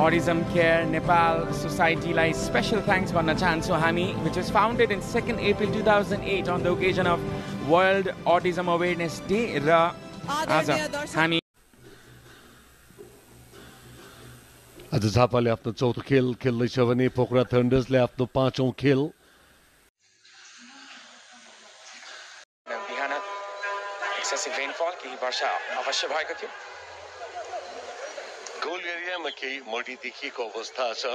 Autism Care Nepal Society like special thanks गर्न चाहन्छौँ हामी, which was founded in 2nd April 2008 on the occasion of World Autism Awareness Day र आज हामी आज झापाले आफ्नो चौथो खेल खेल्दैछ भने पोखरा थन्डर्सले आफ्नो पाँचौं खेल बिहान एक्सेसिभ रेनफल केही वर्षा अवश्य भएको थियो गोल एरियामा केही मडी देखिएको अवस्था छ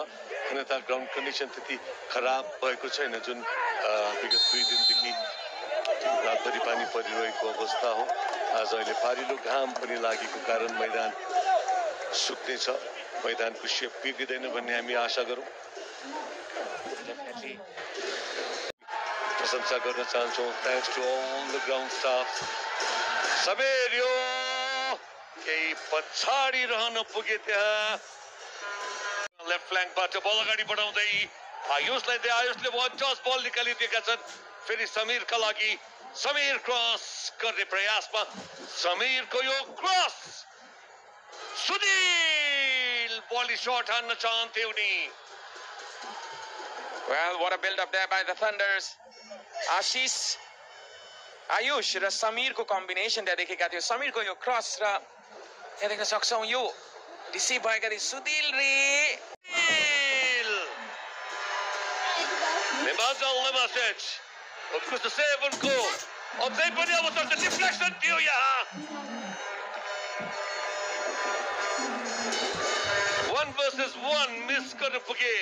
अन्यथा ग्राउन्ड कन्डिसन त्यति खराब भएको छैन जुन विगत 2 दिनदेखि रातभरि पानी परिरहेको अवस्था हो आज अहिले पारिलो घाम पनि लागेको कारण मैदान सुक्नेछ मैदानको सेप बिग्रिदैन भन्ने हामी आशा गरौँ प्रशंसा गर्न चाहन्छौँ thanks to all the ground staff सबेरियो केही पछाडि रहन पुगे त्यहाँ लेफ्ट फ्ल्याङ्कबाट बल अगाडि बढाउँदै आयुषले जस बल निकालिदिएका छन् फेरि समीरका लागि समीर क्रस गर्ने प्रयासमा समीरको यो क्रस सुनील बॉली शॉट हान्न चाहन्थे उनी Well, what a build up there by the Thunders. Ashish Ayush र समीर को कम्बिनेसन त्यहाँ देखेका थियो समीर को यो क्रस र यहाँ देख्न सक्छौं यो रिसिभ भएका थिए सुदिल रे Nemanja Lemasic उत्कृष्ट सेभ उनको अझै पनि अवसर डिफ्लेक्सन थियो यहाँ 1 versus 1 मिस गर्न पुगे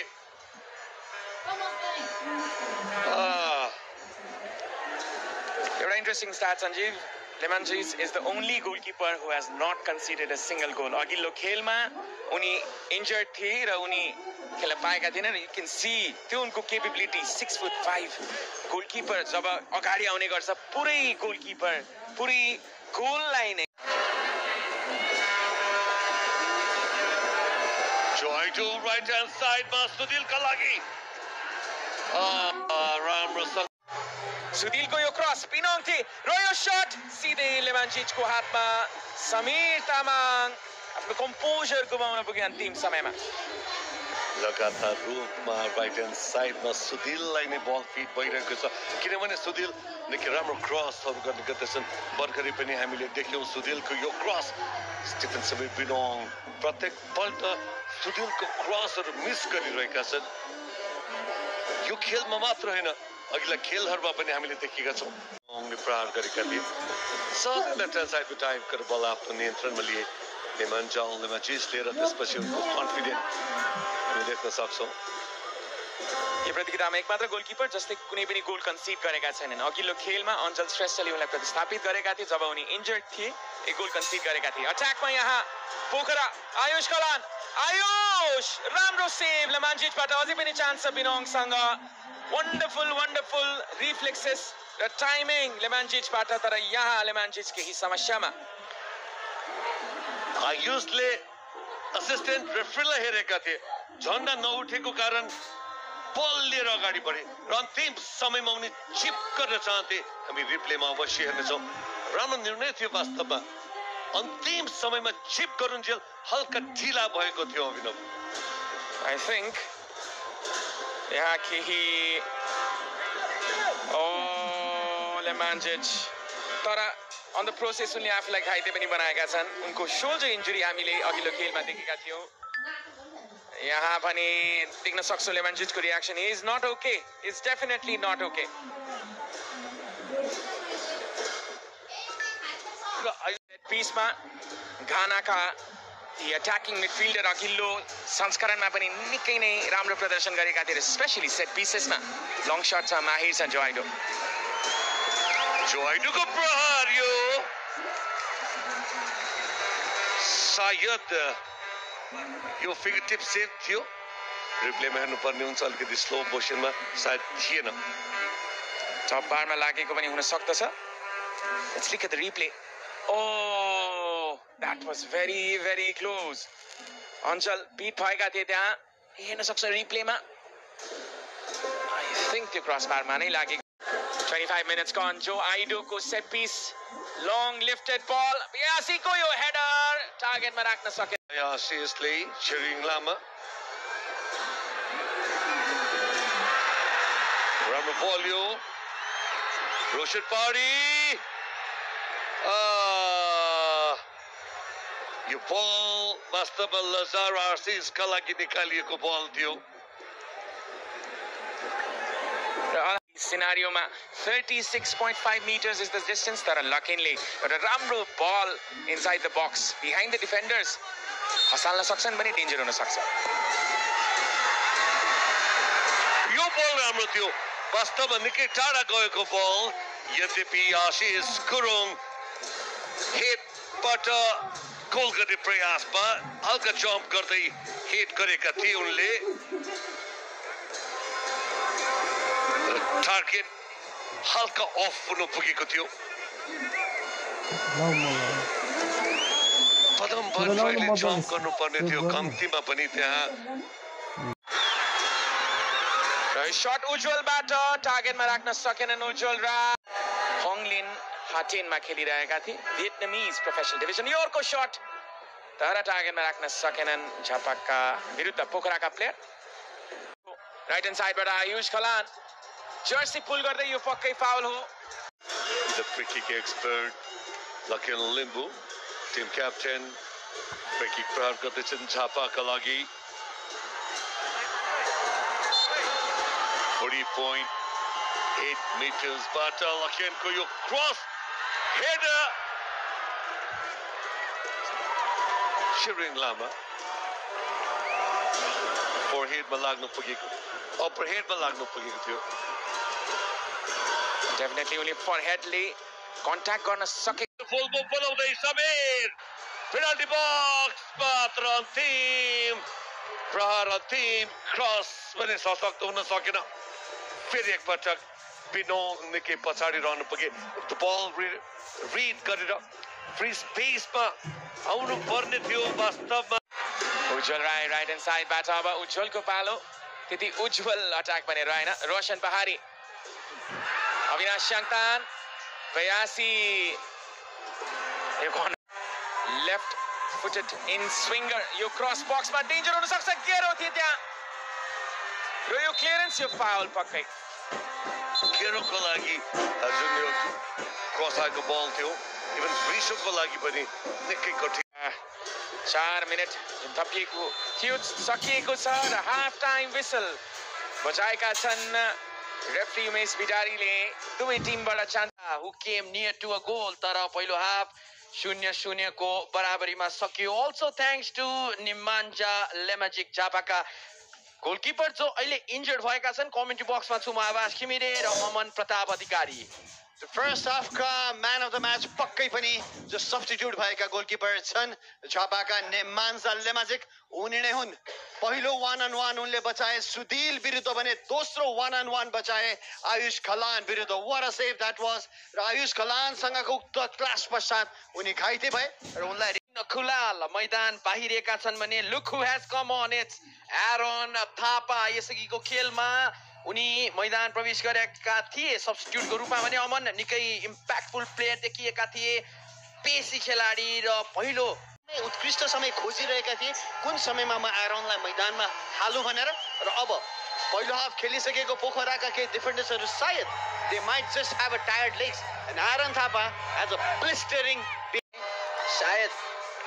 एउटा interesting start Sanjeev. Lemanjis is the only goalkeeper who has not conceded a single goal. अघिल्लो खेलमा उनी इन्जर्ड थिए र उनी खेल्न पाएका थिएनन्. You can see त्यो उनको केपेबिलिटी 6'5" गोलकीपर जब अगाडि आउने गर्छ पुरै गोलकीपर पुरै गोललाई नै Joy to right hand side मा सुदिलका लागि राम्रो सुदिलको यो क्रस पिनोङ थिए र यो शट सिधै लेमान्जिचको हातमा समीर तामाङ आफ्नो कम्पोजर गुमाउन पुगे अन्तिम समयमा लगातार रूपमा राइट ह्यान्ड साइडमा सुदिललाई नै बल फिट भइरहेको छ किनभने सुदिल निकै राम्रो क्रसहरू गर्ने गर्दछन् भर्खरै पनि हामीले देख्यौँ सुदिलको यो क्रस स्टिफन समीर पिनोङ प्रत्येक पल्ट सुदिलको क्रसहरू मिस गरिरहेका छन् यो खेलमा मात्र होइन अघिल्ला खेलहरूमा पनि हामीले देखेका छौँ उनले प्रहार गरेका थिए सधैँ लेफ्ट ह्यान्ड साइडको टाइप गरेर बल आफ्नो नियन्त्रणमा लिए नेमान्जा लेमान्जिस लिएर त्यसपछि उनको कन्फिडेन्ट हामी देख्न सक्छौँ यो प्रतियोगितामा एकमात्र गोलकिपर जसले कुनै पनि गोल कन्सिड गरेका छैनन् अघिल्लो खेलमा अञ्चल श्रेष्ठले उनलाई प्रतिस्थापित गरेका थिए जब उनी इन्जर्ड थिए एक गोल कन्सिड गरेका थिए अट्याकमा यहाँ पोखरा आयुष कलान आयुष राम्रो सेभ लेमान्जिचबाट अझै पनि चान्स छ बिनोङसँग वन्डरफुल रिफ्लेक्सेस र टाइमिङ लेमान्जिचबाट तर यहाँ लेमान्जिच केही समस्यामा आयुषले असिस्टेन्ट रेफ्रीलाई हेरेका थिए झन्डा नउठेको कारण बल लिएर अगाडि बढे र अन्तिम समयमा उनी चिप गर्न चाहन्थे हामी रिप्लेमा अवश्य हेर्नेछौँ राम्रो निर्णय थियो वास्तवमा अन्तिम समयमा चिप गरुन्जेल हल्का ढिला भएको थियो अभिनव आई थिंक यहाँ केही लेमान्जिच तर अन द प्रोसेस उनले आफूलाई घाइते पनि बनाएका छन् उनको सोल्जर इन्जुरी हामीले अघिल्लो खेलमा देखेका थियौँ यहाँ पनि देख्न सक्छौँ लेमान्जिचको reaction is not okay is definitely not okay पिचमा घानाका अट्याकिङ मिडफिल्डर अघिल्लो संस्करणमा पनि निकै नै राम्रो प्रदर्शन गरेका थिए स्पेशली सेट पिसेसमा लङ शटमा माहिर छ जोआइडोको प्रहार यो सायद यो फिगर टिप सेभ थियो रिप्लेमा हेर्नुपर्ने हुन्छ अलिकति स्लो मोसनमा सायद थिएन टप बारमा लागेको पनि हुन सक्दछ let's look at the replay that was very close Anchal beat भएका थिए त्यहाँ हेर्न सक्छ रिप्लेमा आई थिंक त्यो क्रस बारमा नै लागेको 25 minutes gone. Joe Aido ko set piece. Long lifted ball. Biasi ko yo header. टार्गेटमा राख्न सके आशिषले छिरिङ लामा राम्रो बल यो रोशन पारी यो बल वास्तवमा लजार आशिषका लागि निकालिएको बल थियो सिनारियोमा 36.5 meters is the distance तर लकेनले एउटा राम्रो ball inside the box behind the defenders खसाल्न सक्छन् भने डेन्जर हुन सक्छ यो बल राम्रो थियो वास्तवमा निकै टाढा गएको बल यद्यपि आशिष गुरुङ हेडबाट गोल गर्ने प्रयासमा हल्का जम्प गर्दै हिट गरेका थिए उनले टार्गेट हल्का अफ हुन पुगेको थियो पदम बर्फले जम्प गर्नुपर्ने थियो कम्तीमा पनि त्यहाँ शट उज्जवलबाट टार्गेटमा राख्न सकेनन् उज्जवल र होङलिन हाटेनमा खेलिरहेका थिए भियतनामिज प्रोफेसनल डिभिजन यो अर्को शट तर टार्गेटमा राख्न सकेनन् झापाका विरुद्ध पोखराका प्लेयर राइट ह्यान्ड साइडबाट आयुष खलान जर्सी पुल गर्दै यो पक्कै फाउल हो the free kick expert Laken Limbu team captain free kick प्रहार गर्दैछन् झापाका लागि 40.8 मिटर्सबाट लकेनको यो क्रस हेडर छिरिङ लामा फोरहेडमा लाग्नु पुगेको अपरहेडमा लाग्नु पुगेको थियो डेफिनेटली उनले फरहेडले कन्ट्याक्ट गर्न सके फुल बल बनाउँदै समीर पेनल्टी बक्समा तर अन्तिम प्रहार अन्तिम क्रस पनि सशक्त हुन सकेन फेरि एकपटक पिनोङ निकै पछाडि रहनु पुगे बल रिड गरेर फ्री स्पेसमा आउनु पर्ने थियो वास्तवमा उज्जवल राई राइट ह्यान्ड साइडबाट अब उज्जवलको पालो त्यति उज्जवल अट्याक भने रहेन रोशन पहाडी अविनाश स्याङतान बयासी लेफ्ट फुटेड इन स्विङ्गर यो क्रस बक्समा डेन्जर हुन सक्छ गेरो थियो त्यहाँ र यो क्लियरेन्स यो फाउल पक्कै गेरोको लागि जुन यो क्रस आएको बल थियो इभन फ्री सोको लागि पनि निकै कठिन 4 मिनट थपिएको थियो सकिएको छ र हाफ टाइम विसल बजाएका छन् रेफ्री उमेश बिडारीले दुवै टिमबाट chance who came near to a goal तर पहिलो हाफ 0-0 को बराबरीमा सकियो also thanks to Nemanja Lemajic झापाका गोलकिपर जो अहिले इन्जर्ड भएका छन् कमेन्ट्री बक्समा छु म आवाज खिमिरे र अमन प्रताप अधिकारी फर्स्ट हाफका म्यान अफ द म्याच पक्कै पनि जो सब्स्टिट्युट भएका गोलकिपर छन् झापाका निमान्जा लेमाजिक उनी नै हुन् पहिलो 1-on-1 उनले बचाए सुदिल विरुद्ध भने दोस्रो 1-on-1 बचाए आयुष खलान विरुद्ध what a save that was र आयुष खलानसँगको उक्त क्लास पश्चात उनी घाइते भए र उनलाई खुलाल मैदान बाहिरिएका छन् भने look who has come on it's Aaron Thapa यसअघिको खेलमा उनी मैदान प्रवेश गरेका थिए सब्स्टिट्युटको रूपमा भने अमन निकै इम्प्याक्टफुल प्लेयर देखिएका थिए पेसी खेलाडी र पहिलो उत्कृष्ट समय खोजिरहेका थिए कुन समयमा म एरोनलाई मैदानमा हालु भनेर र अब पहिलो हाफ खेलिसकेको पोखराका केही डिफेन्डर्सहरू सायद they might just have a tired legs and Aaron Thapa has a blistering सायद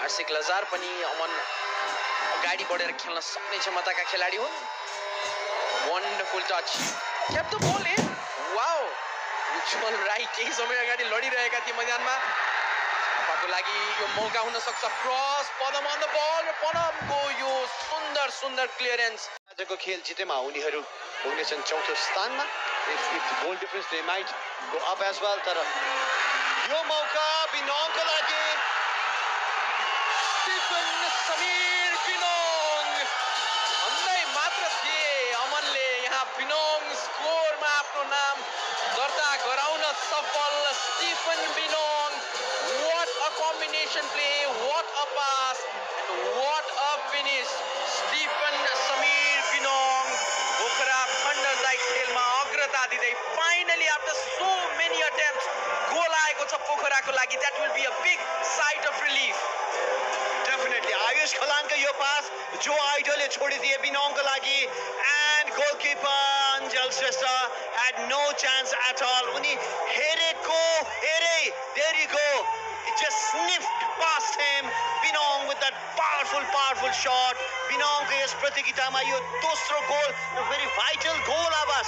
आर्सिक लजार पनि अमन अगाडि बढेर खेल्न सक्ने क्षमताका खेलाडी हुन् wonderful touch cap the ball in wow Ujjwal Rai केही समय अगाडि लडिरहेका थिए मैदानमा झापाको लागि यो मौका हुन सक्छ क्रस पदम अन द बल र पदमको यो सुन्दर क्लियरेन्स आजको खेल जितेमा उनीहरू हुनेछन् चौथो स्थानमा if goal difference they might go up as well तर यो मौका बिनोङको लागि स्टिफन समीर बिनोङ भन्दै मात्र थिए अमनले यहाँ बिनोङ स्कोरमा आफ्नो नाम दर्ता गराउन सफल Stephen Binong what a combination play what a pass and what a finish Stephen Samir Binong Pokhara थन्डरलाई खेलमा अग्रता दिँदै finally after so many attempts goal आएको छ पोखराको लागि that will be a big sight of relief Ayush खलानको यो पास जो आइडोले छोडिदिए बिनोङको लागि and goalkeeper Anjal Shrestha had no chance at all. उनी हेरेको हेरे, there you go. It just sniffed past him. Binong with that powerful shot. Binong को यस प्रतियोगितामा यो दोस्रो goal, a very vital goal आवाज.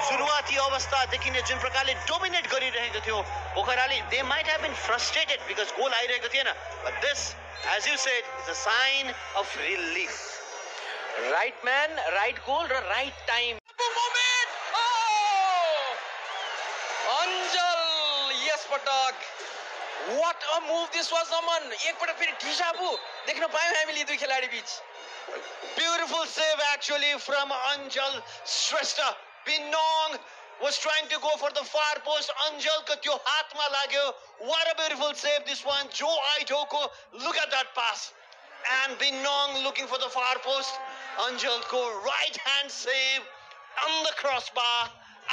सुरुवाती अवस्थादेखि नै जुन प्रकारले डोमिनेट गरिरहेको थियो पोखराले, they might have been frustrated because goal आइरहेको थिएन, but this, as you said, is a sign of relief. Right man, right goal र right time. Moment! Oh! Anjal, yes पटक. What a move this was, Aman. एक पटक फेरि ढिसाबु देख्न पायौं हामीले दुई खेलाडी बीच. Beautiful save actually from Anjal Shrestha. Binong was trying to go for the far post. Anjal ko tyo hathma lagyo. What a beautiful save this one. Joe Aidoko, look at that pass. And Binong looking for the far post. Anjal ko right hand save on the crossbar.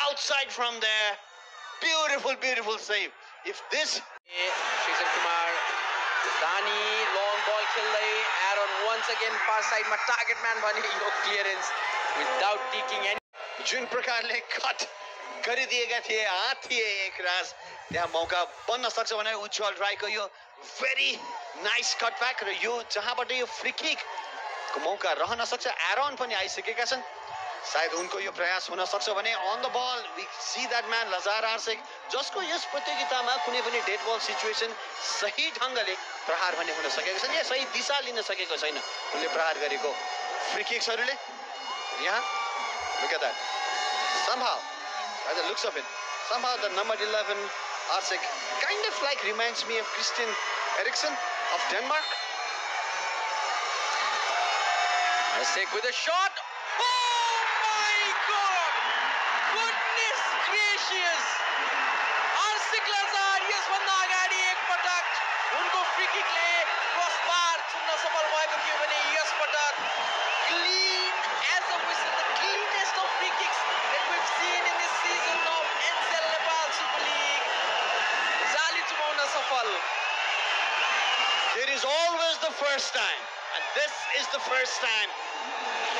Outside from there. Beautiful save. If this Shishan Kumar, Dani, long ball खेल्दै Aaron once again far side मा target man बने यो clearance without taking any. जुन प्रकारले cut गरिदिएका थिए हात थिए एक राज त्यहाँ मौका बन्न सक्छ भने उज्जवल राईको यो भेरी नाइस कटब्याक र यो जहाँबाट यो फ्री किक को मौका रहन सक्छ. एरोन पनि आइसकेका छन्, सायद उनको यो प्रयास हुन सक्छ भने on the ball we see that man Lazar Arsic जसको यस प्रतियोगितामा कुनै पनि डेड बल सिचुएसन सही ढंगले प्रहार भने हुन सकेको छैन, सही दिशा लिन सकेको छैन उनले प्रहार गरेको फ्री किक्सहरुले. यहाँ look at that. Somehow, by the looks of it, somehow the number 11 Arsik kind of like reminds me of Christian Eriksen of Denmark. Arsik with a shot. Oh my God! Goodness gracious! Arsik Lazar yes भन्दा अगाडि एक पटक उनको free किकले क्रसबार छुन्न सफल भएको थियो भने यस पटक clean as a whistle, the cleanest of free kicks that we've seen in this season of NCL Nepal Super League. जाली चुमाउन सफल. There is always the first time, and this is the first time.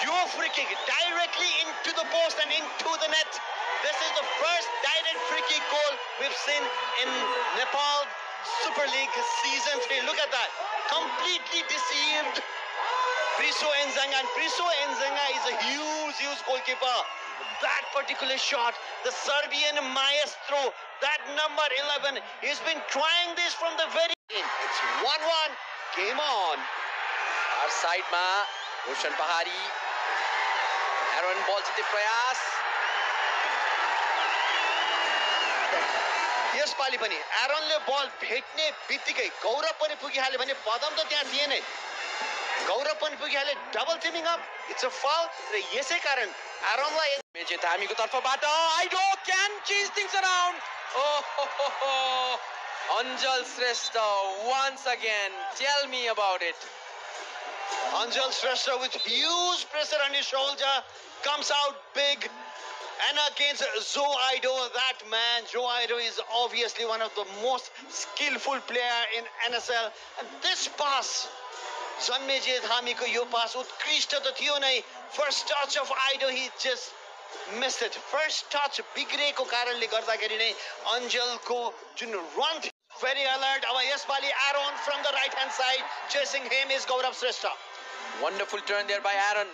Your free kick directly into the post and into the net. This is the first direct free kick goal we've seen in Nepal Super League season 3. Look at that. Completely deceived Priso Enzanga, and Priso Enzanga is a huge goalkeeper. That particular shot, the Serbian maestro, that number 11, he's been trying this from the very beginning. It's 1-1, game on. Our side ma Roshan Pahari, Aaron ball जित्ने प्रयास. यसपालि पनि एरोनले बल भेट्ने बित्तिकै गौरव पनि पुगिहाल्यो भने पदम त त्यहाँ थिएन. गौरव पनि पुगिहाले double teaming up. It's a foul र यसै कारण एरोनलाई मेजे धामीको तर्फबाट आइडो can change things around. Oh, Anjal Shrestha once again. Tell me about it. Anjal Shrestha with huge pressure on his shoulder comes out big. And against Joe Aido, that man, Joe Aido is obviously one of the most skillful player in NSL. And this pass, Janmeje Dhamiko yo pass, utkrisht ta thiyo nai. First touch of Aido, he just missed it. First touch, bigreko karanle garदाखेरि नै Anjal ko jun run very alert. Our Yesbali Aaron from the right hand side, chasing him is Gaurav Shrestha. Wonderful turn there by Aaron.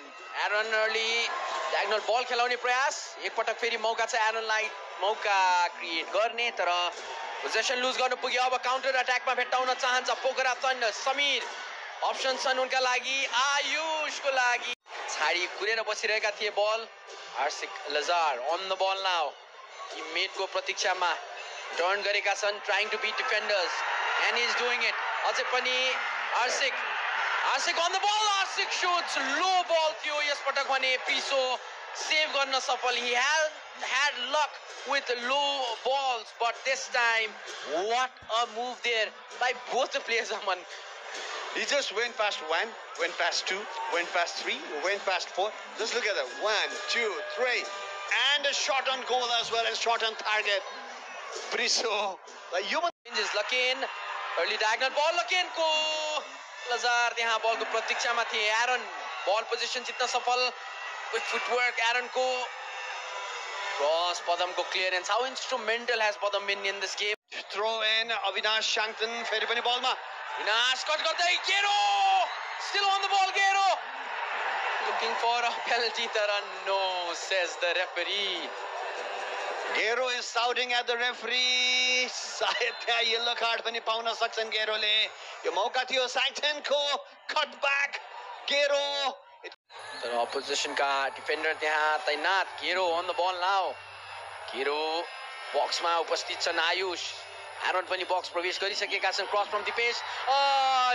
Aaron early diagonal ball खेलाउने प्रयास. एक पटक फेरि मौका छ एरोनलाई मौका create गर्ने, तर पोजेसन लुज गर्नु पुग्यो. अब काउन्टर अट्याकमा भेट्टाउन चाहन्छ पोखरा तन्न. समीर अप्सन छन् उनका लागि, आयुषको लागि. छाडी कुरेर बसिरहेका थिए ball. Arsic Lazar on the ball now. टिममेटको प्रतीक्षामा टर्न गरेका छन्, trying to beat defenders and he's doing it. अझै पनि Arsik on the ball. Arsik shoots low ball थियो यस पटक भने Priso save गर्न सफल. He had luck with low balls, but this time what a move there by both the players. Aman, he just went past 1, went past 2, went past 3, went past 4. Just look at that. 1, 2, 3. And a shot on goal as well, and shot on target. Priso, the human changes. Lakin, early diagonal ball. Lakin ko Lazar त्यहाँ बलको प्रतीक्षामा थिए Aaron ball position जित्न सफल with footwork एरनको cross पदमको क्लियरेन्स how instrumental has Padam been in this game throw in Avinash Shangtan फेरि पनि बलमा विनाश कट गर्दै Gero still on the ball Gero looking for a penalty तर no says the referee Gero is shouting at the referee सायद त्यहाँ येल्लो कार्ड पनि पाउन सक्छन् गेरोले यो मौका थियो साइटनको कट ब्याक गेरो तर अपोजिसनका डिफेन्डर त्यहाँ तैनात गेरो अन द बल नाउ गेरो बक्समा उपस्थित छन् आयुष एरन पनि बक्स प्रवेश गरिसकेका छन् क्रस फ्रम दिपेश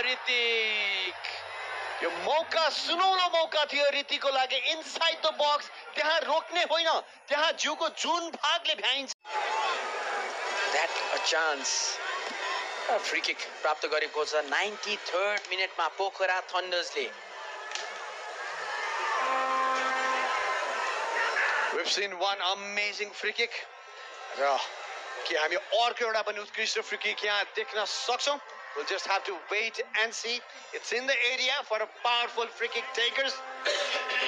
ऋतिक यो मौका सुनौलो मौका थियो ऋतिकको लागि इनसाइड द बक्स त्यहाँ रोक्ने होइन त्यहाँ जिउको जुन भागले भ्याइन्छ that a chance free kick प्राप्त गरेको छ 93rd मिनेटमा Pokhara थन्डर्सले We've seen one amazing free kick. र के हामी अर्को एउटा पनि उत्कृष्ट फ्री किक यहाँ देख्न सक्छौं? We'll just have to wait and see. It's in the area for a powerful free kick takers.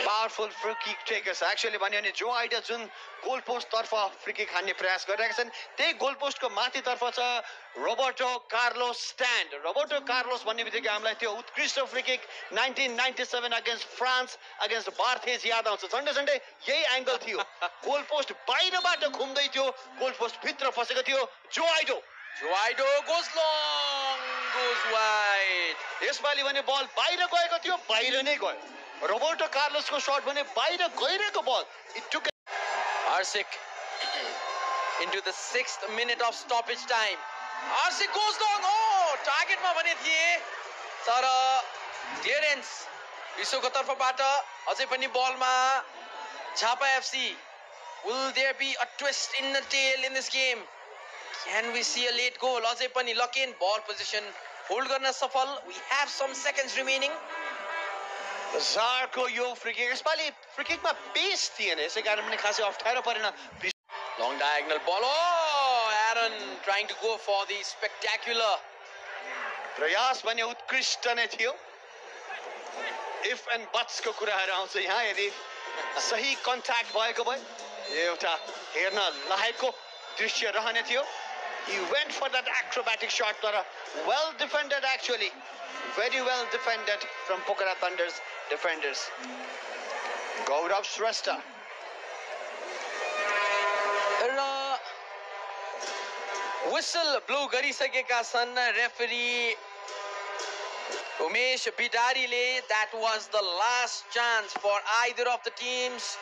Powerful free kick takers. Actually भन्यो भने जो आइडिया जुन गोल पोस्ट तर्फ फ्री किक हान्ने प्रयास गरिरहेका छन् त्यही गोल पोस्टको माथि तर्फ छ Roberto Carlos stand Roberto Carlos भन्ने बित्तिकै हामीलाई त्यो उत्कृष्ट free kick 1997 against France against Barthez याद आउँछ झन्डै झन्डै यही एंगल थियो गोल पोस्ट बाहिरबाट घुम्दै थियो गोल पोस्ट भित्र फसेको थियो जोआइडो goes long goes wide यसपालि भने बल बाहिर गएको थियो बाहिर नै गयो रोबर्टो कार्लोसको शट भने बाहिर गइरहेको ball it took Arsik into the 6th minute of stoppage time. Arsik goes long. Oh, target मा भने थिए तर क्लियरेन्स विश्वको तर्फबाट अझै पनि बलमा Jhapa FC. Will there be a twist in the tail in this game? Can we see a late goal? अझै पनि lock in ball position hold गर्न सफल. We have some seconds remaining. जारको यो फ्री किक यसपालि फ्री किकमा पेस थिएन यसै कारण पनि खासै अप्ठ्यारो परेन Long diagonal ball. Oh, Aaron trying to go for the spectacular. प्रयास भने उत्कृष्ट नै थियो इफ एन्ड बट्स को कुराहरु आउँछ यहाँ यदि सही कन्ट्याक्ट भएको भए यो एउटा हेर्न लायकको दृश्य रहने थियो he went for that acrobatic shot तर well defended actually very well defended from Pokhara Thunder's defenders Gaurav Shrestha र whistle blow गरिसकेका छन् रेफरी उमेश बिडारीले. That was the last chance for either of the teams